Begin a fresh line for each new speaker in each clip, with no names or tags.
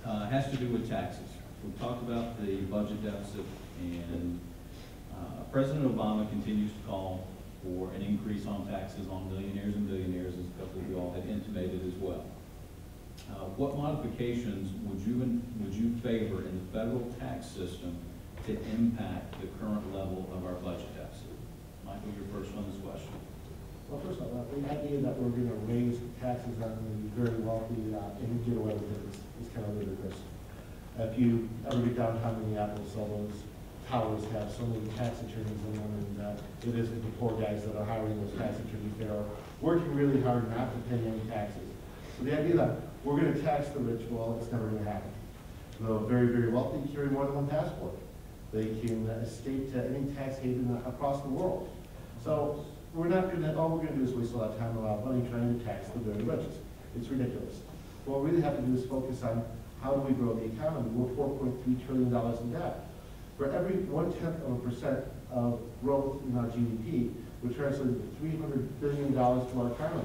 has to do with taxes. We've talked about the budget deficit, and President Obama continues to call for an increase on taxes on millionaires and billionaires, as a couple of you all had intimated as well. What modifications would you favor in the federal tax system to impact the current level of our budget deficit? Michael, you're first on this question.
Well, first of all, the idea that we're going to raise taxes on the very wealthy and get away with it is kind of ludicrous. If you ever get downtown Minneapolis, all those towers have so many tax attorneys in them, and it isn't the poor guys that are hiring those tax attorneys. They are working really hard not to pay any taxes. So the idea that we're going to tax the rich, well, it's never going to happen. The very, very wealthy carry more than one passport. They can escape to any tax haven across the world. So we're not going to, all we're going to do is waste a lot of time and a lot of money trying to tax the very richest. It's ridiculous. What we really have to do is focus on how do we grow the economy. We're $4.3 trillion in debt. For every 0.1% of growth in our GDP, we're translating $300 billion to our economy.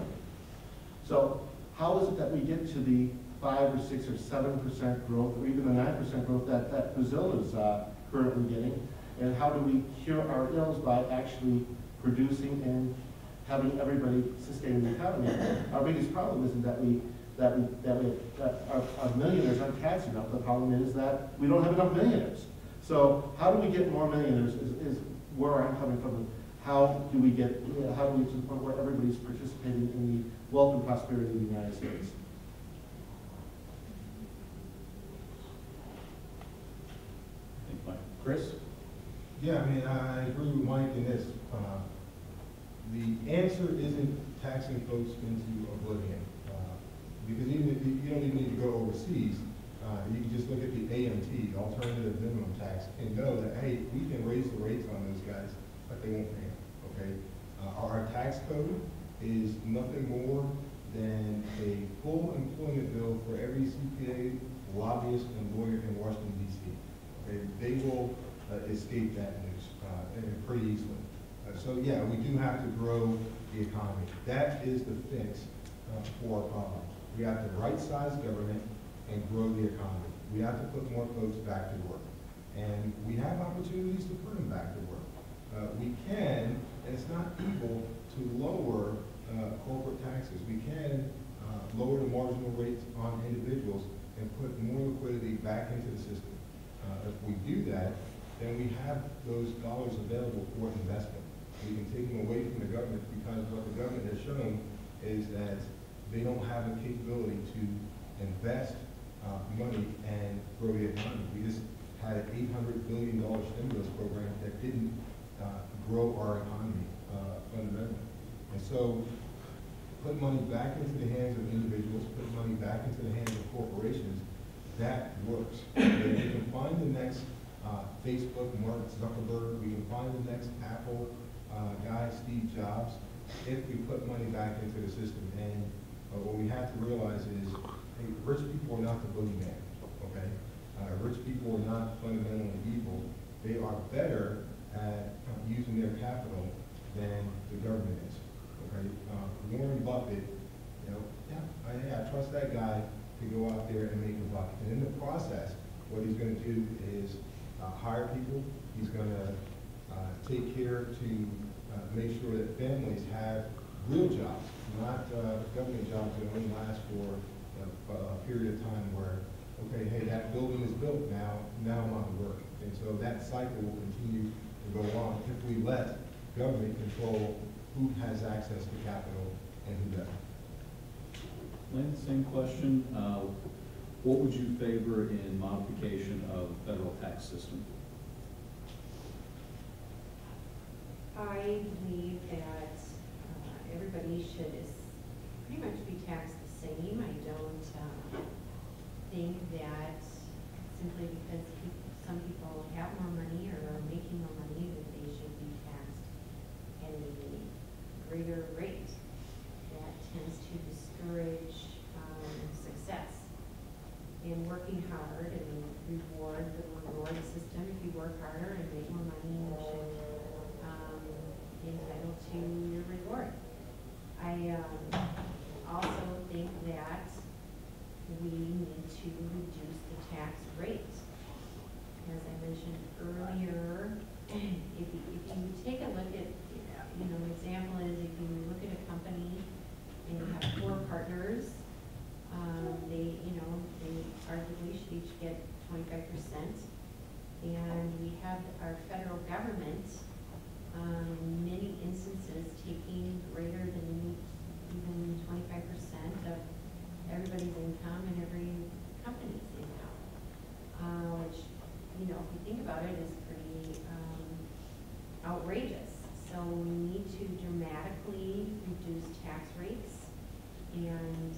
So how is it that we get to the 5 or 6 or 7% growth, or even the 9% growth that Brazil is currently getting? And how do we cure our ills by actually producing and having everybody sustain the economy? Our biggest problem isn't that our millionaires aren't taxed enough. The problem is that we don't have enough millionaires. So how do we get more millionaires is where I'm coming from. How do we get, how do we get to the point where everybody's participating in the wealth and prosperity of the United States?
Thank you, Mike. Chris?
Yeah, I mean, I agree with Mike in this. The answer isn't taxing folks into oblivion. Because even if you don't even need to go overseas, you can just look at the AMT, the alternative minimum tax, and know that, hey, we can raise the rates on those guys, but they won't pay them, okay? Our tax code is nothing more than a full employment bill for every CPA, lobbyist, and lawyer in Washington, D.C. Okay? They will escape that news pretty easily. So yeah, we do have to grow the economy. That is the fix for our problem. We have to right-size government and grow the economy. We have to put more folks back to work. And we have opportunities to put them back to work. We can, and it's not evil, to lower corporate taxes. We can lower the marginal rates on individuals and put more liquidity back into the system. If we do that, then we have those dollars available for investment. We can take them away from the government, because what the government has shown is that they don't have the capability to invest money and grow the economy. We just had an $800 billion stimulus program that didn't grow our economy fundamentally. And so put money back into the hands of individuals, put money back into the hands of corporations, that works. And we can find the next Facebook, Mark Zuckerberg, we can find the next Apple guy, Steve Jobs, if we put money back into the system. And what we have to realize is, hey, rich people are not the boogeyman, okay? Rich people are not fundamentally evil. They are better at using their capital than the government is, okay? Warren Buffett, you know, I trust that guy to go out there and make a buck. And in the process, what he's going to do is hire people. He's going to take care to make sure that families have real jobs, not government jobs that only last for a period of time where, okay, hey, that building is built now, now I'm on to work. And so that cycle will continue to go on if we let government control who has access to capital and who doesn't.
Lynn, same question. What would you favor in modification of the federal tax system?
I believe that everybody should pretty much be taxed the same. I don't think that simply because some people have more money or are making more money that they should be taxed at a greater rate. That tends to discourage success. And working hard and reward system. If you work harder and make more money, you should be entitled to your reward. I also think that we need to reduce the And we have our federal government, in many instances, taking greater than even 25% of everybody's income and every company's income, which, you know, if you think about it, is pretty outrageous. So we need to dramatically reduce tax rates and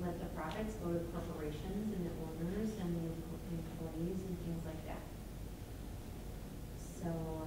let the profits go to corporations and the owners and the employees and things like that. So